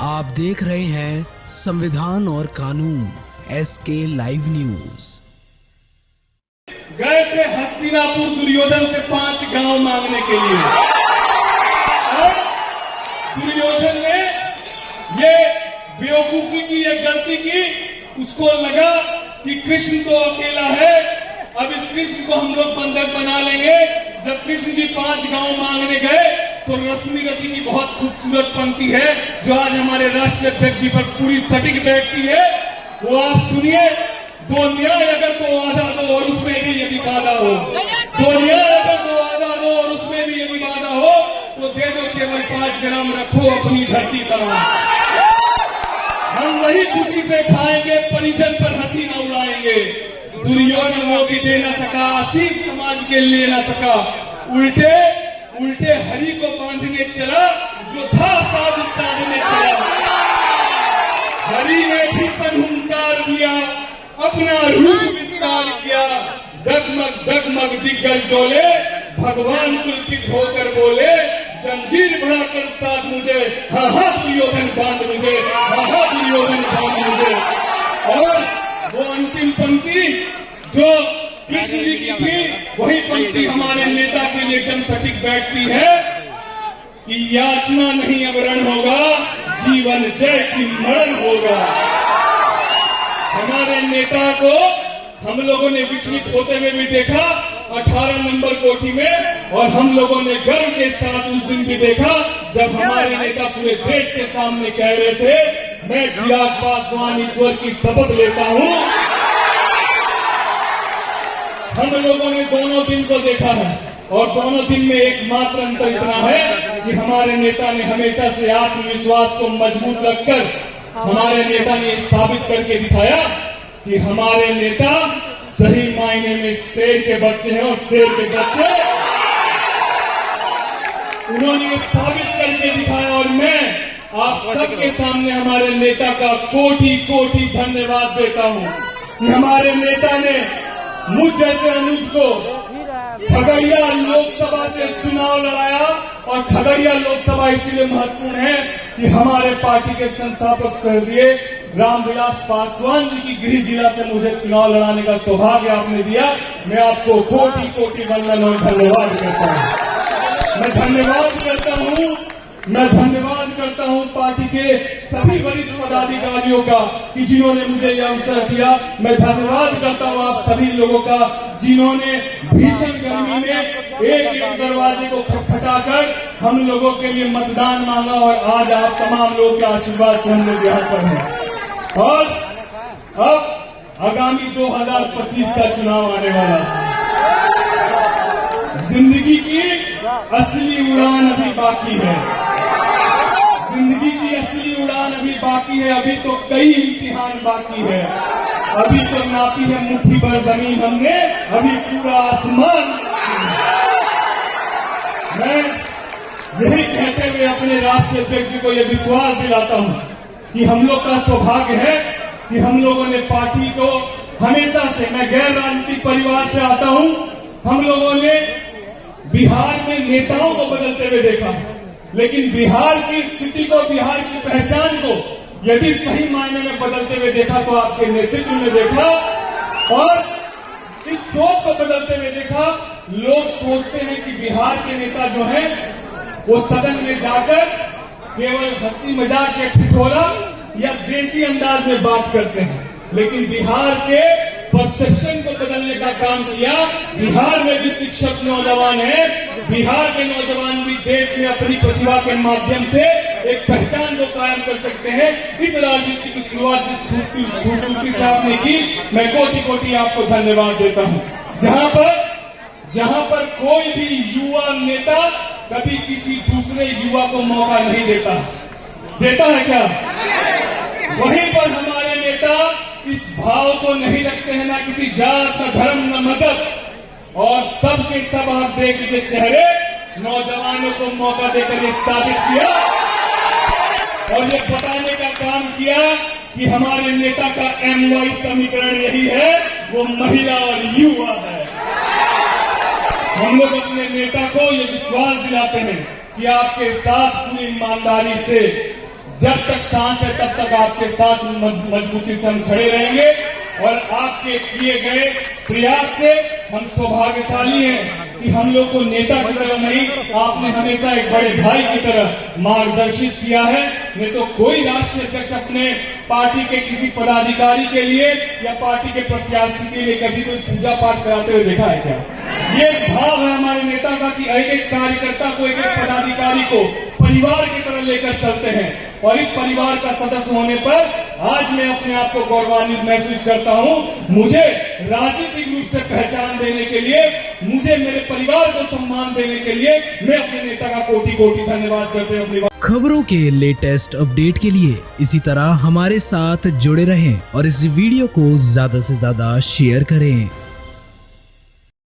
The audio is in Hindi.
आप देख रहे हैं संविधान और कानून SK लाइव न्यूज। गए थे हस्तिनापुर दुर्योधन से 5 गांव मांगने के लिए। और दुर्योधन ने ये बेवकूफी की, ये गलती की, उसको लगा कि कृष्ण तो अकेला है, अब इस कृष्ण को हम लोग बंधक बना लेंगे। जब कृष्ण जी 5 गांव मांगने गए तो रश्मि रति की बहुत खूबसूरत पंक्ति है जो आज हमारे राष्ट्रीय अध्यक्ष जी पर पूरी सटीक बैठती है। वो आप सुनिए, दो न्याय अगर तो वादा दो और उसमें भी यदि वादा हो, दो न्याय अगर तो वादा दो और उसमें भी यदि वादा हो तो दे दो, केवल 5 ग्राम रखो अपनी धरती पर। हम वही खुशी से खाएंगे, परिजन पर हंसी न उड़ाएंगे। दुर्योधन वो भी दे न सका, आशीष समाज के ले न सका, उल्टे उल्टे हरि को बांधने चला जो था साधु साधने चला। हरि ने भीषण हुंकार दिया, अपना रूप विस्तार किया, डगमग दिग्गज डोले, भगवान पुलकित होकर बोले, जंजीर बढ़ाकर साथ मुझे, हाँ हाँ दुर्योधन बांध मुझे, हाँ हाँ दुर्योधन बांध मुझे। और वो अंतिम पंक्ति जो कृष्ण जी की थी, वही पंक्ति हमारे नेता के लिए एकदम सटीक बैठती है कि याचना नहीं अब रण होगा, जीवन जय की मरण होगा। हमारे नेता को हम लोगों ने विचलित होते हुए भी देखा 18 नंबर कोठी में, और हम लोगों ने गर्व के साथ उस दिन भी देखा जब हमारे नेता पूरे देश के सामने कह रहे थे, मैं चिराग पासवान ईश्वर की शपथ लेता हूं। हम लोगों ने दोनों दिन को देखा है और दोनों दिन में एकमात्र अंतर इतना है कि हमारे नेता ने हमेशा से आत्मविश्वास को मजबूत रखकर हमारे नेता ने साबित करके दिखाया कि हमारे नेता सही मायने में शेर के बच्चे हैं, और शेर के बच्चे उन्होंने साबित करके दिखाया। और मैं आप सबके सामने हमारे नेता का कोटि कोटि धन्यवाद देता हूं कि हमारे नेता ने मुझ जैसे अनुज को खगड़िया लोकसभा से चुनाव लड़ाया। और खगड़िया लोकसभा इसलिए महत्वपूर्ण है कि हमारे पार्टी के संस्थापक स्वर्गीय रामविलास पासवान जी की गृह जिला से मुझे चुनाव लड़ाने का सौभाग्य आपने दिया। मैं आपको कोटि कोटि वंदन और धन्यवाद करता हूं। मैं धन्यवाद करता हूं पार्टी के सभी वरिष्ठ पदाधिकारियों का कि जिन्होंने मुझे यह अवसर दिया। मैं धन्यवाद करता हूं आप सभी लोगों का जिन्होंने भीषण गर्मी में एक दरवाजे को खटखटाकर हम लोगों के लिए मतदान मांगा, और आज आप तमाम लोगों के आशीर्वाद से हम लोग यहाँ पर हैं। और अब आगामी 2025 का चुनाव आने वाला है। जिंदगी की असली उड़ान अभी बाकी है, जिंदगी की असली उड़ान अभी बाकी है। अभी तो कई इम्तिहान बाकी है, अभी तो नापी है मुट्ठी भर जमीन हमने, अभी पूरा आसमान। मैं यही कहते हुए अपने राष्ट्रीय अध्यक्ष जी को यह विश्वास दिलाता हूं कि हम लोग का सौभाग्य है कि हम लोगों ने पार्टी को हमेशा से, मैं गैर राजनीतिक परिवार से आता हूं, हम लोगों ने बिहार में नेताओं को बदलते हुए देखा, लेकिन बिहार की स्थिति को, बिहार की पहचान को यदि सही मायने में बदलते हुए देखा तो आपके नेतृत्व में देखा। और इस सोच को बदलते हुए देखा। लोग सोचते हैं कि बिहार के नेता जो हैं वो सदन में जाकर केवल हंसी मजाक या ठिठोला या देसी अंदाज में बात करते हैं, लेकिन बिहार के परसेप्शन को बदलने का काम किया। बिहार में भी शिक्षक नौजवान हैं, बिहार के नौजवान भी देश में अपनी प्रतिभा के माध्यम से एक पहचान को कायम कर सकते हैं। इस राजनीति की शुरुआत जिस खूबसूरती से आपने की, मैं कोटि कोटि आपको धन्यवाद देता हूं। जहां पर कोई भी युवा नेता कभी किसी दूसरे युवा को मौका नहीं देता है क्या? वहीं पर हमारे नेता इस भाव को नहीं रखते हैं, ना किसी जात, न धर्म, न मजहब, और सब के सब आप देख लीजिए चेहरे, नौजवानों को मौका देकर ये साबित किया और ये बताने का काम किया कि हमारे नेता का MY समीकरण यही है, वो महिला और युवा है। हम लोग अपने नेता को ये विश्वास दिलाते हैं कि आपके साथ पूरी ईमानदारी से जब तक सांस है तब तक आपके साथ मजबूती से हम खड़े रहेंगे और आपके किए गए प्रयास से हम सौभाग्यशाली हैं कि हम लोग को नेता की तरह नहीं, आपने हमेशा एक बड़े भाई की तरह मार्गदर्शित किया है। नहीं तो कोई राष्ट्रीय अध्यक्ष अपने पार्टी के किसी पदाधिकारी के लिए या पार्टी के प्रत्याशी के लिए कभी कोई पूजा पाठ कराते हुए देखा है क्या? ये भाव है हमारे नेता का कि एक एक कार्यकर्ता को, एक एक पदाधिकारी को परिवार की तरह लेकर चलते हैं और इस परिवार का सदस्य होने पर आज मैं अपने आप को गौरवान्वित महसूस करता हूं। मुझे राजनीतिक रूप से पहचान देने के लिए, मुझे मेरे परिवार को सम्मान देने के लिए मैं अपने नेता का कोटि कोटि धन्यवाद करते हुए खबरों के लेटेस्ट अपडेट के लिए इसी तरह हमारे साथ जुड़े रहें और इस वीडियो को ज्यादा से ज्यादा शेयर करें।